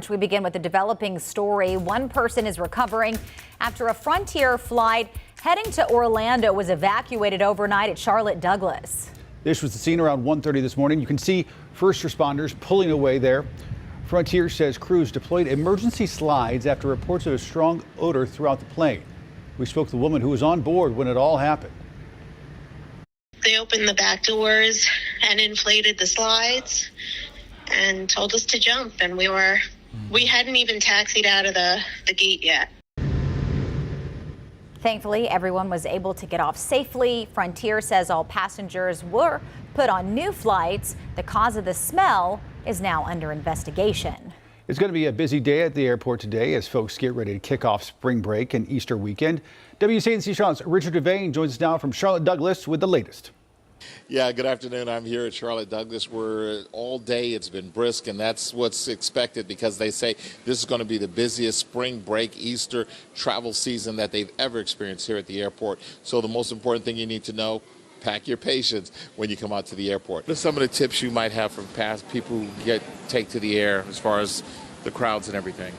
We begin with a developing story. One person is recovering after a Frontier flight heading to Orlando was evacuated overnight at Charlotte Douglas. This was the scene around 1:30 this morning. You can see first responders pulling away there. Frontier says crews deployed emergency slides after reports of a strong odor throughout the plane. We spoke to the woman who was on board when it all happened. They opened the back doors and inflated the slides and told us to jump, and we hadn't even taxied out of the gate yet. Thankfully, everyone was able to get off safely. Frontier says all passengers were put on new flights. The cause of the smell is now under investigation. It's going to be a busy day at the airport today as folks get ready to kick off spring break and Easter weekend. WCNC Charlotte's Richard Devane joins us now from Charlotte Douglas with the latest. Yeah, good afternoon. I'm here at Charlotte Douglas where all day it's been brisk, and that's what's expected because they say this is going to be the busiest spring break Easter travel season that they've ever experienced here at the airport. So the most important thing you need to know, pack your patience when you come out to the airport. What are some of the tips you might have from past people who take to the air as far as the crowds and everything?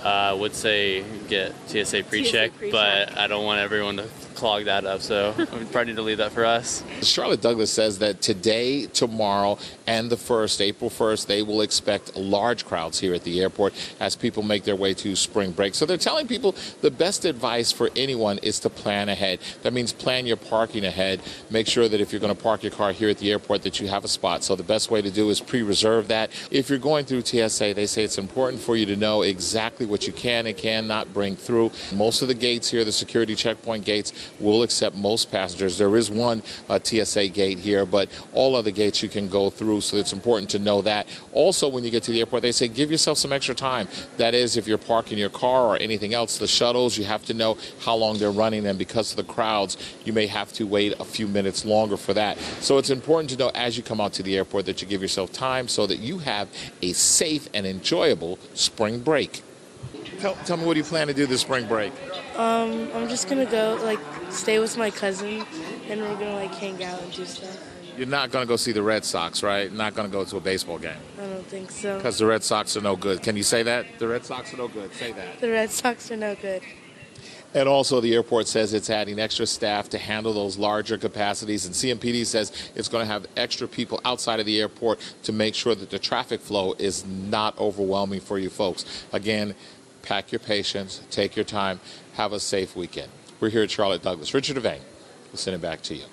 I would say get TSA pre-check, but I don't want everyone to clog that up, so we probably need to leave that for us. Charlotte Douglas says that today, tomorrow, and the 1st, April 1st, they will expect large crowds here at the airport as people make their way to spring break. So they're telling people the best advice for anyone is to plan ahead. That means plan your parking ahead. Make sure that if you're going to park your car here at the airport that you have a spot. So the best way to do is pre-reserve that. If you're going through TSA, they say it's important for you to know exactly what you can and cannot bring through. Most of the gates here, the security checkpoint gates, will accept most passengers. There is one TSA gate here, but all other gates you can go through, so it's important to know that. Also, when you get to the airport, they say give yourself some extra time. That is, if you're parking your car or anything else, the shuttles, you have to know how long they're running, and because of the crowds, you may have to wait a few minutes longer for that. So it's important to know as you come out to the airport that you give yourself time so that you have a safe and enjoyable spring break. Tell me, what do you plan to do this spring break? I'm just gonna go stay with my cousin, and we're gonna hang out and do stuff. You're not gonna go see the Red Sox, right? Not gonna go to a baseball game. I don't think so. Because the Red Sox are no good. Can you say that? The Red Sox are no good. Say that. The Red Sox are no good. And also, the airport says it's adding extra staff to handle those larger capacities. And CMPD says it's going to have extra people outside of the airport to make sure that the traffic flow is not overwhelming for you folks. Again, pack your patience, take your time, have a safe weekend. We're here at Charlotte Douglas. Richard Devane, we'll send it back to you.